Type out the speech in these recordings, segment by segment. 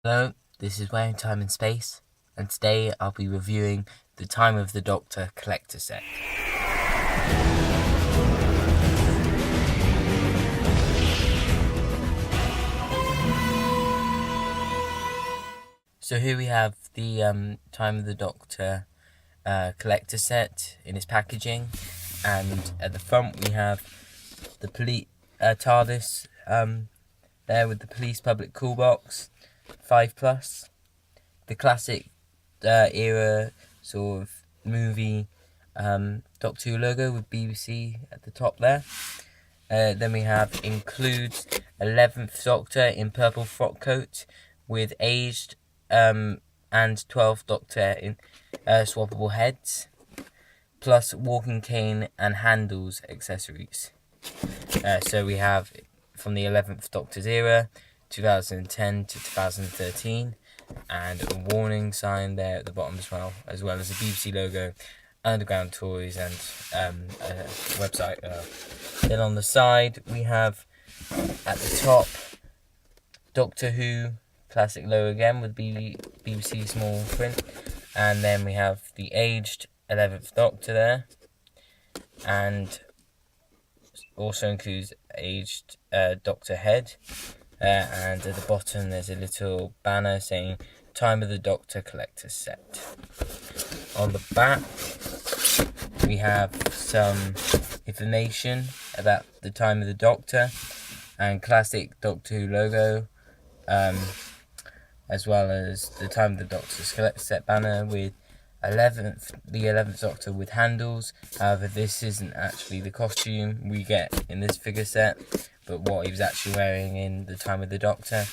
Hello, this is Wearing Time and Space, and today I'll be reviewing the Time of the Doctor collector set. So here we have the Time of the Doctor collector set in its packaging, and at the front we have the TARDIS there with the Police Public Cool Box 5+, the classic era sort of movie Doctor Who logo with BBC at the top there. Then we have includes 11th Doctor in purple frock coat with aged and 12th Doctor in swappable heads, plus walking cane and handles accessories. So we have from the 11th Doctor's era, 2010 to 2013, and a warning sign there at the bottom as well as a BBC logo, Underground Toys, and a website. Then on the side we have at the top Doctor Who classic logo again with BBC small print, and then we have the aged 11th Doctor there, and also includes aged Doctor head, and at the bottom there's a little banner saying Time of the Doctor collector set. On the back we have some information about the Time of the Doctor and classic Doctor Who logo, as well as the Time of the Doctor's collector set banner with the 11th Doctor with handles. However, this isn't actually the costume we get in this figure set, but what he was actually wearing in the Time of the Doctor,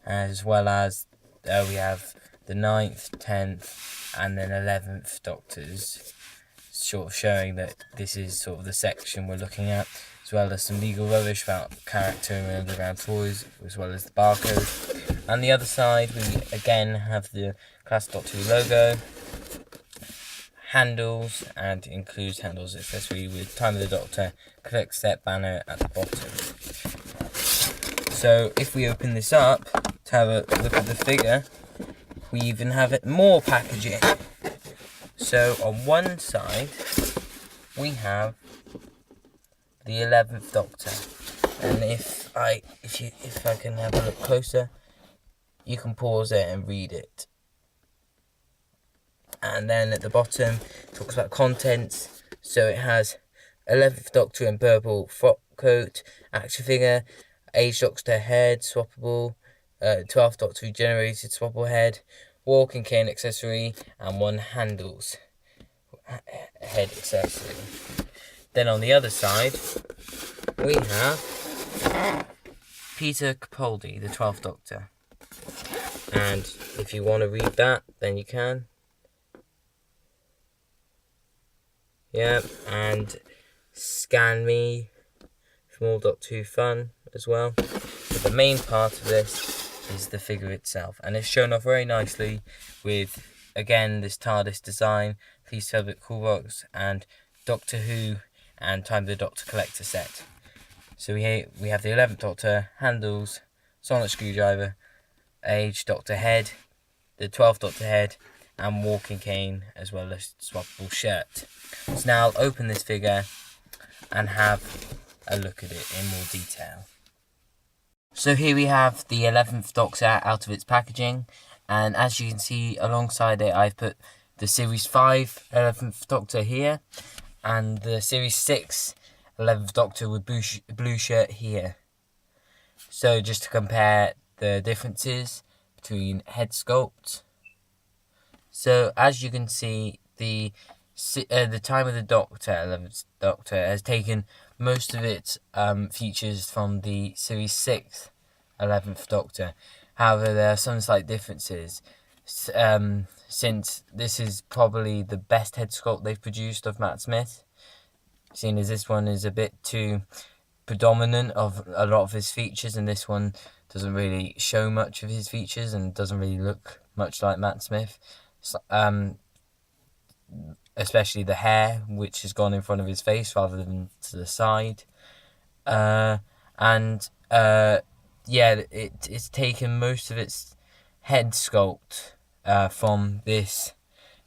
as well as we have the 9th, 10th, and then 11th Doctors, sort of showing that this is sort of the section we're looking at, as well as some legal rubbish about character and Underground Toys, as well as the barcode. On the other side, we again have the classic Doctor Who logo, handles, and includes handles accessory with Time of the Doctor collector set banner at the bottom. So if we open this up to have a look at the figure, we even have more packaging. So on one side we have the 11th Doctor, and if I can have a look closer, you can pause it and read it. And then at the bottom it talks about contents. So it has 11th Doctor in purple frock coat, action figure, aged Doctor head swappable, 12th Doctor regenerated swappable head, walking cane accessory, and one handles head accessory. Then on the other side we have Peter Capaldi, the 12th Doctor, and if you want to read that then you can. Yeah, and Scan Me from all Doctor Who fun as well. But the main part of this is the figure itself, and it's shown off very nicely with, again, this TARDIS design, Police Public Cool Box, and Doctor Who and Time of the Doctor collector set. So we have the 11th Doctor, handles, sonic screwdriver, aged Doctor head, the 12th Doctor head, and walking cane, as well as swappable shirt. So now I'll open this figure and have a look at it in more detail. So here we have the 11th Doctor out of its packaging, and as you can see alongside it I've put the Series 5 11th Doctor here, and the Series 6 11th Doctor with blue shirt here. So just to compare the differences between head sculpt. So as you can see, the Time of the Doctor, 11th Doctor, has taken most of its features from the Series 6 11th Doctor. However, there are some slight differences, since this is probably the best head sculpt they've produced of Matt Smith, seeing as this one is a bit too predominant of a lot of his features, and this one doesn't really show much of his features and doesn't really look much like Matt Smith. Especially the hair, which has gone in front of his face rather than to the side. It's taken most of its head sculpt from this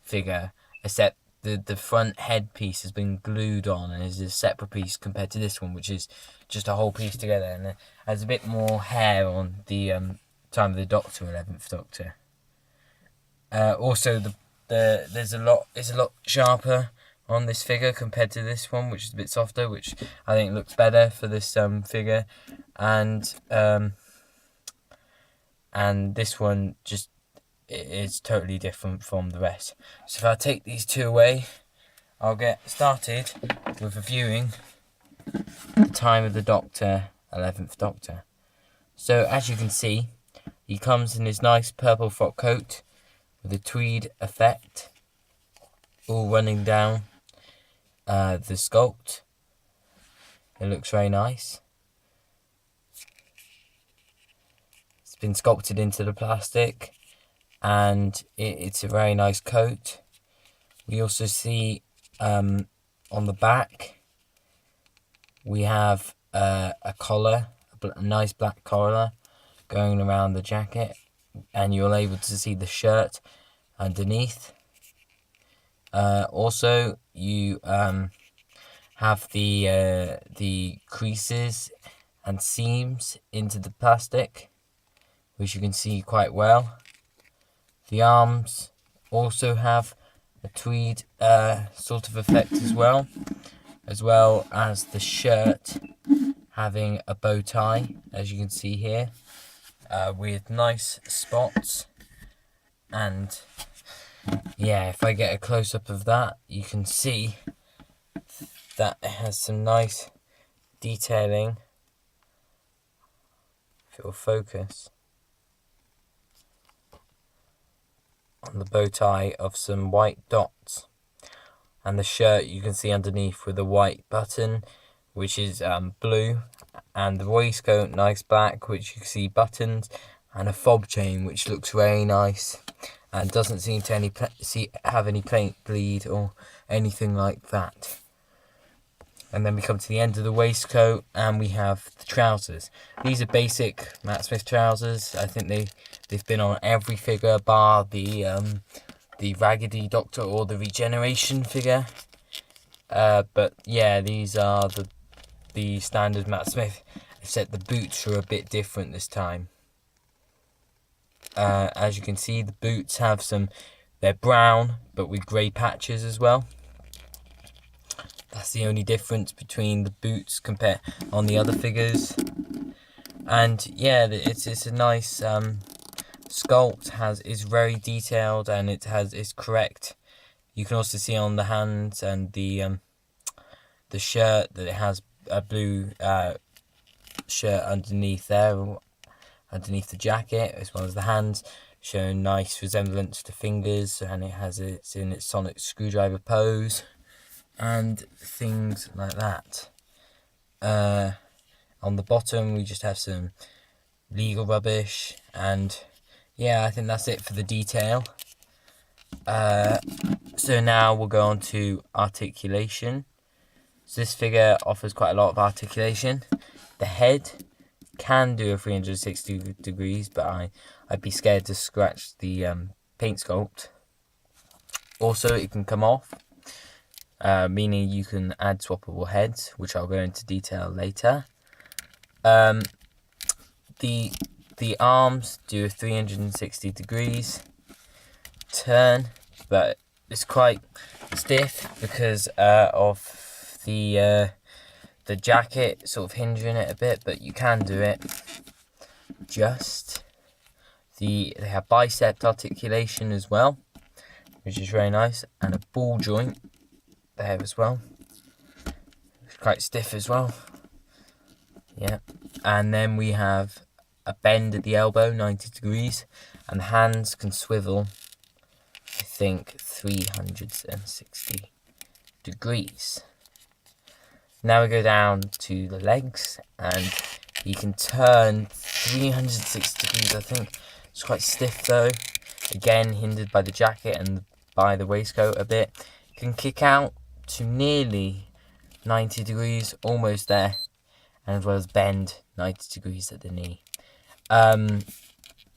figure, except the front headpiece has been glued on and is a separate piece compared to this one, which is just a whole piece together, and it has a bit more hair on the Time of the Doctor, 11th Doctor. Also, it's a lot sharper on this figure compared to this one, which is a bit softer, which I think looks better for this figure, and this one just is totally different from the rest. So if I take these two away, I'll get started with reviewing the Time of the Doctor, 11th Doctor. So as you can see, he comes in his nice purple frock coat with a tweed effect all running down the sculpt. It looks very nice. It's been sculpted into the plastic, and it's a very nice coat. We also see on the back we have a collar, a nice black collar going around the jacket, and you're able to see the shirt underneath. Also, you have the creases and seams into the plastic, which you can see quite well. The arms also have a tweed sort of effect as well as the shirt having a bow tie, as you can see here, with nice spots. And yeah, if I get a close-up of that, you can see that it has some nice detailing. If it will focus on the bow tie of some white dots, and the shirt you can see underneath with a white button, which is blue, and the waistcoat nice black, which you can see buttons, and a fob chain which looks very nice and doesn't seem to have any paint bleed or anything like that. And then we come to the end of the waistcoat, and we have the trousers. These are basic Matt Smith trousers. I think they've been on every figure bar the Raggedy Doctor or the Regeneration figure. But yeah, these are the standard Matt Smith, except the boots are a bit different this time. As you can see, the boots have they're brown but with grey patches as well. That's the only difference between the boots compared on the other figures. And yeah, it's a nice sculpt. Is very detailed, and it's correct. You can also see on the hands and the shirt that it has a blue shirt underneath there, underneath the jacket, as well as the hands, showing nice resemblance to fingers, and it's in its sonic screwdriver pose and things like that. On the bottom we just have some legal rubbish, and yeah, I think that's it for the detail. So now we'll go on to articulation. So this figure offers quite a lot of articulation. The head can do a 360 degrees, but I'd be scared to scratch the paint sculpt. Also, it can come off, meaning you can add swappable heads, which I'll go into detail later. The arms do a 360 degrees turn, but it's quite stiff because of the jacket sort of hinging it a bit, but you can do it. They have bicep articulation as well, which is very nice, and a ball joint there as well. It's quite stiff as well. Yeah, and then we have a bend at the elbow, 90 degrees, and the hands can swivel, I think, 360 degrees. Now we go down to the legs, and you can turn 360 degrees, I think. It's quite stiff though, again hindered by the jacket and by the waistcoat a bit. You can kick out to nearly 90 degrees, almost there, and as well as bend 90 degrees at the knee.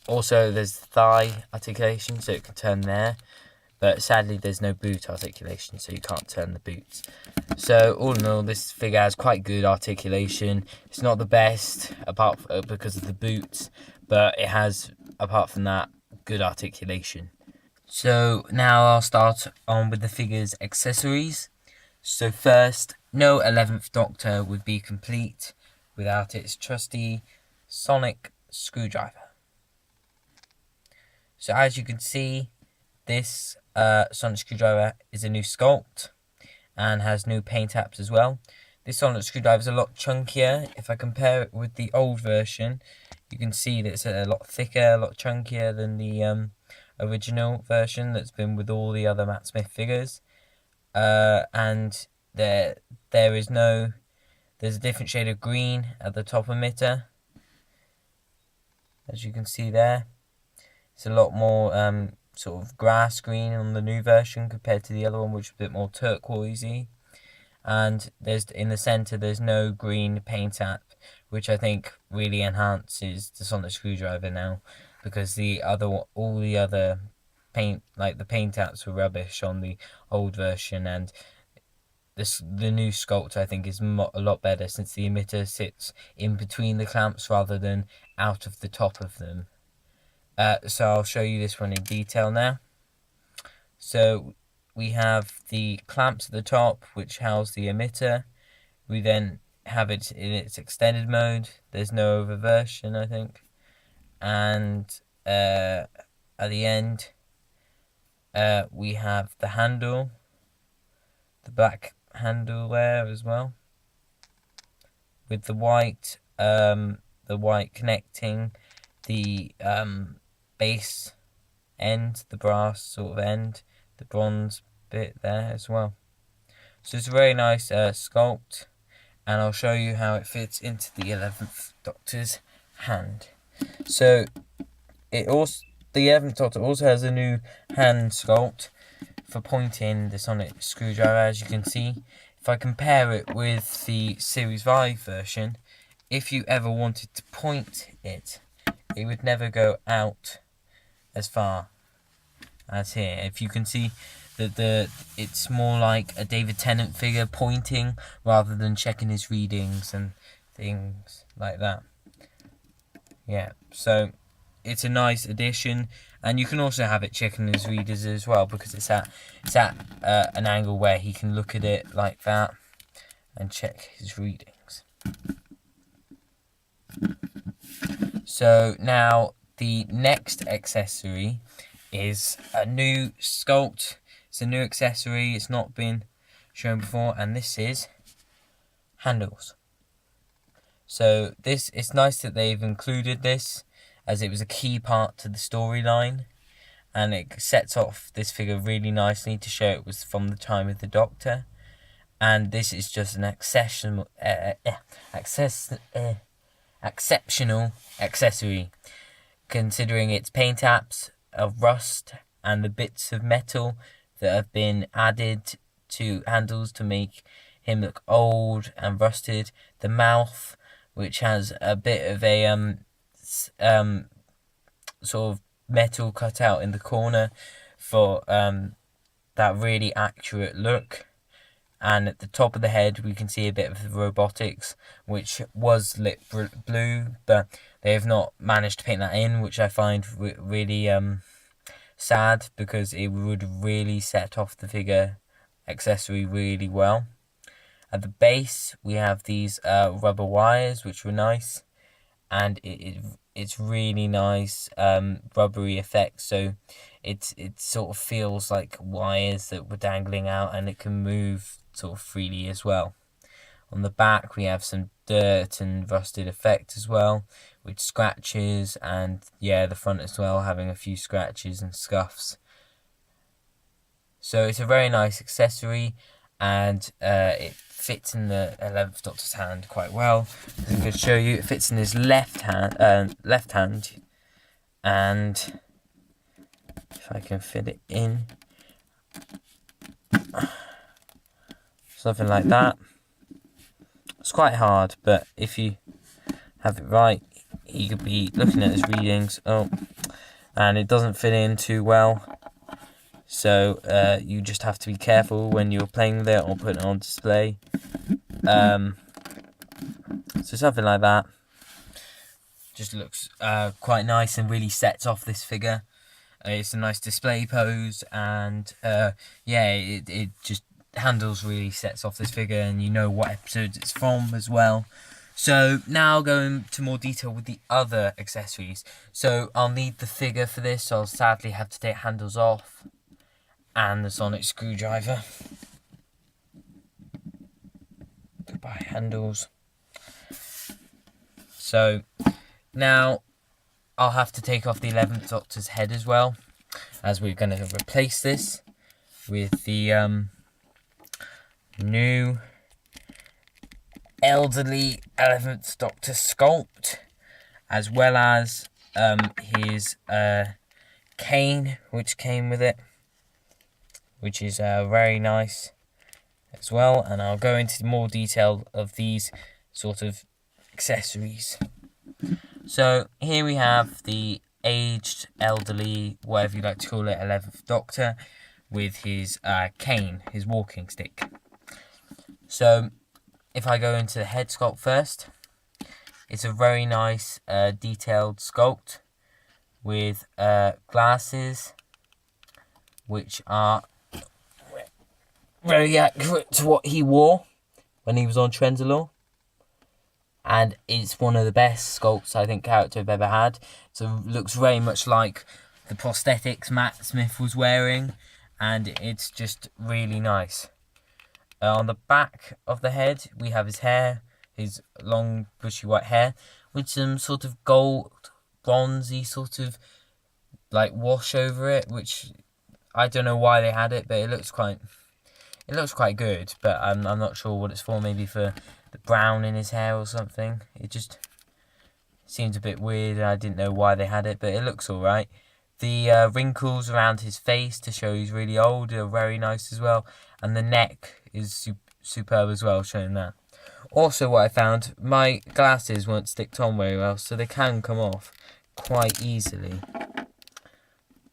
Also, there's thigh articulation, so it can turn there. But sadly, there's no boot articulation, so you can't turn the boots. So all in all, this figure has quite good articulation. It's not the best because of the boots, but it has, apart from that, good articulation. So now I'll start on with the figure's accessories. So first, no 11th Doctor would be complete without its trusty sonic screwdriver. So as you can see, this sonic screwdriver is a new sculpt and has new paint apps as well. This sonic screwdriver is a lot chunkier. If I compare it with the old version, you can see that it's a lot thicker, a lot chunkier than the original version that's been with all the other Matt Smith figures. And there's a different shade of green at the top emitter, as you can see there. It's a lot more sort of grass green on the new version compared to the other one, which is a bit more turquoisey. And in the centre there's no green paint app, which I think really enhances the sonic screwdriver now, because all the other paint apps were rubbish on the old version, and the new sculpt I think is a lot better, since the emitter sits in between the clamps rather than out of the top of them. So I'll show you this one in detail now. So we have the clamps at the top, which house the emitter. We then have it in its extended mode. There's no overversion, I think. And at the end, we have the handle, the black handle there as well, with the white connecting the base end, the brass sort of end, the bronze bit there as well. So it's a very nice sculpt, and I'll show you how it fits into the 11th Doctor's hand. So the 11th Doctor also has a new hand sculpt for pointing the sonic screwdriver, as you can see. If I compare it with the Series 5 version, if you ever wanted to point it, it would never go out as far as here. If you can see that it's more like a David Tennant figure pointing rather than checking his readings and things like that. Yeah, so it's a nice addition, and you can also have it checking his readers as well, because it's at an angle where he can look at it like that and check his readings. So now the next accessory is a new sculpt. It's a new accessory. It's not been shown before, and this is handles. So it's nice that they've included this, as it was a key part to the storyline, and it sets off this figure really nicely to show it was from the time of the Doctor. And this is just an exceptional accessory, considering its paint apps of rust and the bits of metal that have been added to handles to make him look old and rusted. The mouth, which has a bit of a sort of metal cut out in the corner for that really accurate look. And at the top of the head we can see a bit of the robotics, which was lit blue, but they have not managed to paint that in, which I find really sad, because it would really set off the figure accessory really well. At the base we have these rubber wires, which were nice, and it's really nice rubbery effect, so it sort of feels like wires that were dangling out, and it can move sort of freely as well. On the back we have some dirt and rusted effect as well, with scratches, and yeah, the front as well having a few scratches and scuffs. So it's a very nice accessory, and it fits in the 11th Doctor's hand quite well. As I could show you, it fits in his left hand, and if I can fit it in, something like that. It's quite hard, but if you have it right, he could be looking at his readings. Oh, and it doesn't fit in too well. So you just have to be careful when you're playing with it or putting it on display. So something like that. Just looks quite nice and really sets off this figure. It's a nice display pose, and yeah, it just handles really sets off this figure, and you know what episodes it's from as well. So now going to more detail with the other accessories. So I'll need the figure for this, so I'll sadly have to take handles off, and the sonic screwdriver. Goodbye handles. So now I'll have to take off the 11th Doctor's head as well, as we're going to replace this with the new elderly 11th Doctor sculpt, as well as his cane, which came with it, which is very nice as well. And I'll go into more detail of these sort of accessories. So here we have the aged, elderly, whatever you like to call it, 11th Doctor with his cane, his walking stick. So if I go into the head sculpt first, it's a very nice detailed sculpt with glasses, which are very accurate to what he wore when he was on Trenzalore. And it's one of the best sculpts I think character have ever had. So it looks very much like the prosthetics Matt Smith was wearing, and it's just really nice. On the back of the head, we have his hair, his long bushy white hair, with some sort of gold, bronzy sort of like wash over it, which I don't know why they had it, but it looks quite good. But I'm not sure what it's for. Maybe for the brown in his hair or something. It just seems a bit weird, and I didn't know why they had it, but it looks alright. The wrinkles around his face to show he's really old are very nice as well, and the neck is superb as well, showing that. Also, what I found, my glasses weren't sticked on very well, so they can come off quite easily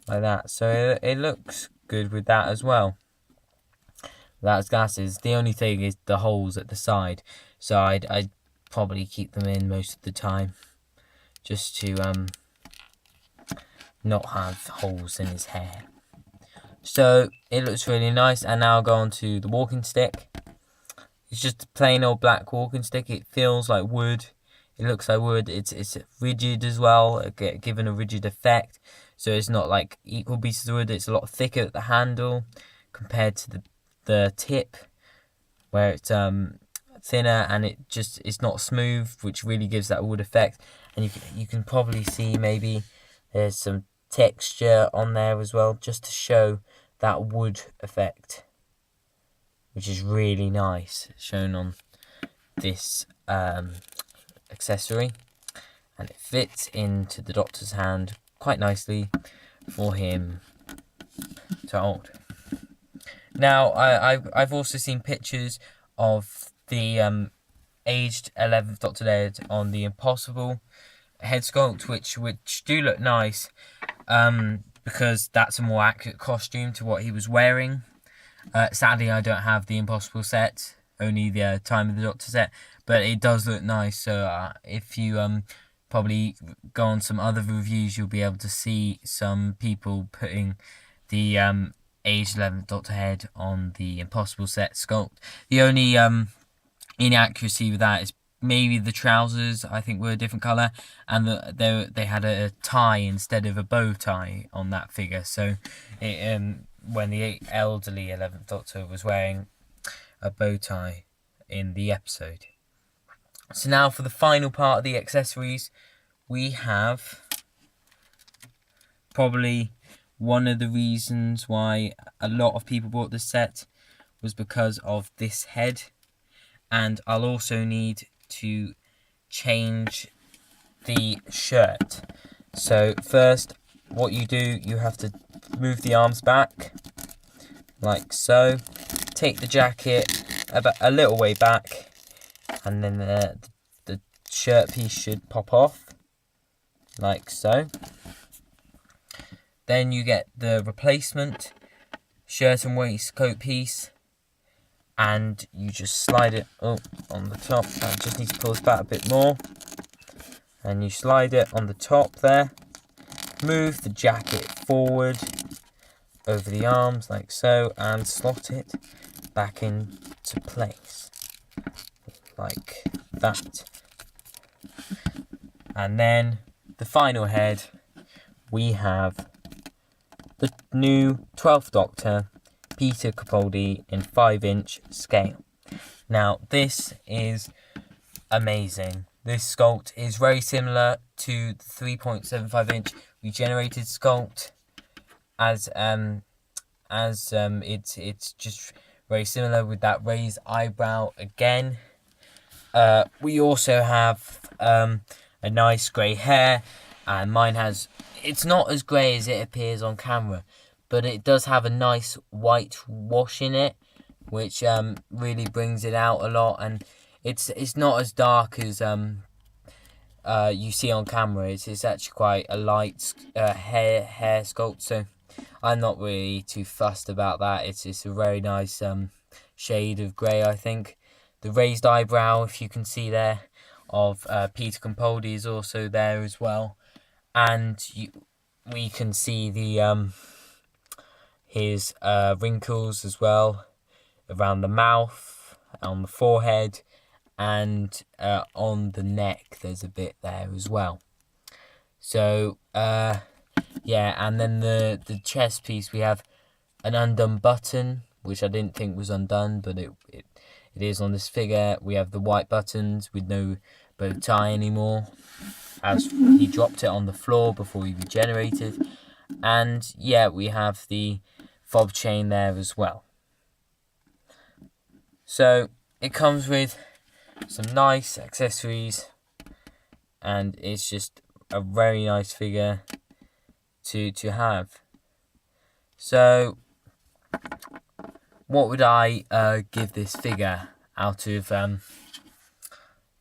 like that. So it looks good with that as well. That's glasses. The only thing is the holes at the side, so I'd probably keep them in most of the time, just to not have holes in his hair. So it looks really nice. And now I'll go on to the walking stick. It's just a plain old black walking stick. It feels like wood. It looks like wood. It's rigid as well, given a rigid effect. So it's not like equal pieces of wood. It's a lot thicker at the handle compared to the tip, where it's thinner, and it's not smooth, which really gives that wood effect. And you can probably see maybe there's some texture on there as well, just to show that wood effect, which is really nice, shown on this accessory, and it fits into the Doctor's hand quite nicely for him to hold. Now, I've also seen pictures of the aged 11th Doctor head on the Impossible head sculpt, which do look nice, because that's a more accurate costume to what he was wearing. Sadly, I don't have the Impossible set, only the Time of the Doctor set, but it does look nice. So if you probably go on some other reviews, you'll be able to see some people putting the aged 11th Doctor head on the Impossible set sculpt. The only inaccuracy with that is maybe the trousers, I think, were a different colour, and they had a tie instead of a bow tie on that figure. So when the elderly 11th Doctor was wearing a bow tie in the episode. So now for the final part of the accessories, we have probably one of the reasons why a lot of people bought this set was because of this head. And I'll also need to change the shirt. So first, what you do, you have to move the arms back, like so. Take the jacket about a little way back, and then the shirt piece should pop off, like so. Then you get the replacement shirt and waistcoat piece, and you just slide it up on the top. I just need to pull this back a bit more, and you slide it on the top there. Move the jacket forward over the arms like so, and slot it back into place like that. And then the final head, we have the new 12th Doctor, Peter Capaldi, in 5-inch scale. Now this is amazing. This sculpt is very similar to the 3.75-inch regenerated sculpt, as it's just very similar with that raised eyebrow again. We also have a nice grey hair, and mine has, it's not as grey as it appears on camera, but it does have a nice white wash in it, which really brings it out a lot, and it's not as dark as you see on camera. It's actually quite a light hair sculpt, so I'm not really too fussed about that. It's a very nice shade of grey, I think. The raised eyebrow, if you can see there, of Peter Capaldi is also there as well, and we can see the his wrinkles as well around the mouth, on the forehead, and on the neck. There's a bit there as well. So yeah, and then the chest piece, we have an undone button, which I didn't think was undone, but it is on this figure. We have the white buttons with no bow tie anymore, as he dropped it on the floor before he regenerated. And yeah, we have the fob chain there as well. So it comes with some nice accessories, and it's just a very nice figure to have. So what would I give this figure out of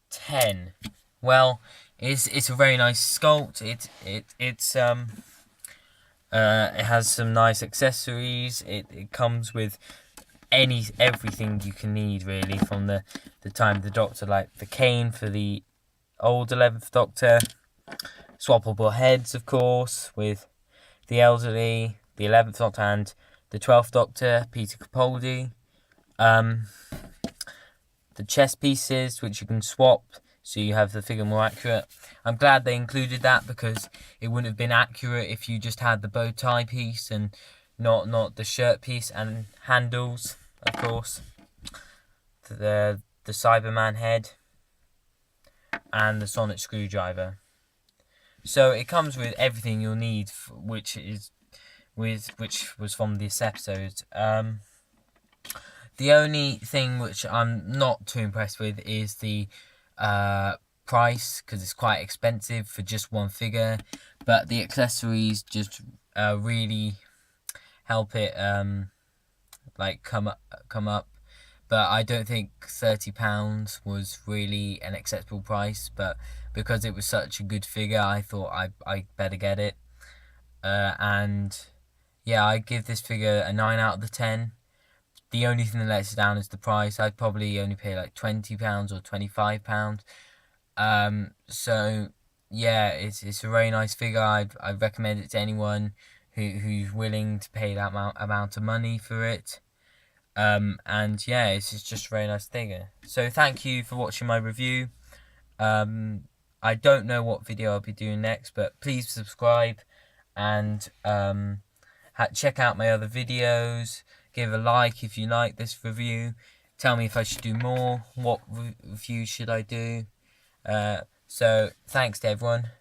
10? Well, it's a very nice sculpt. It has some nice accessories. It comes with everything you can need, really, from the time of the Doctor, like the cane for the old 11th Doctor, swappable heads, of course, with the elderly, the 11th Doctor, and the 12th Doctor, Peter Capaldi. The chest pieces, which you can swap, so you have the figure more accurate. I'm glad they included that, because it wouldn't have been accurate if you just had the bow tie piece and not the shirt piece. And handles, of course, the Cyberman head, and the sonic screwdriver. So it comes with everything you'll need, which was from this episode. The only thing which I'm not too impressed with is the price, because it's quite expensive for just one figure. But the accessories just really help it like come up. But I don't think £30 was really an acceptable price. But because it was such a good figure, I thought I better get it. And yeah, I give this figure a 9 out of the 10. The only thing that lets it down is the price. I'd probably only pay like £20 or £25. So yeah, it's a very nice figure. I'd recommend it to anyone who's willing to pay that amount of money for it. And yeah, it's just a very nice figure. So thank you for watching my review. I don't know what video I'll be doing next, but please subscribe and check out my other videos. Give a like if you like this review. Tell me if I should do more. What reviews should I do? So thanks to everyone.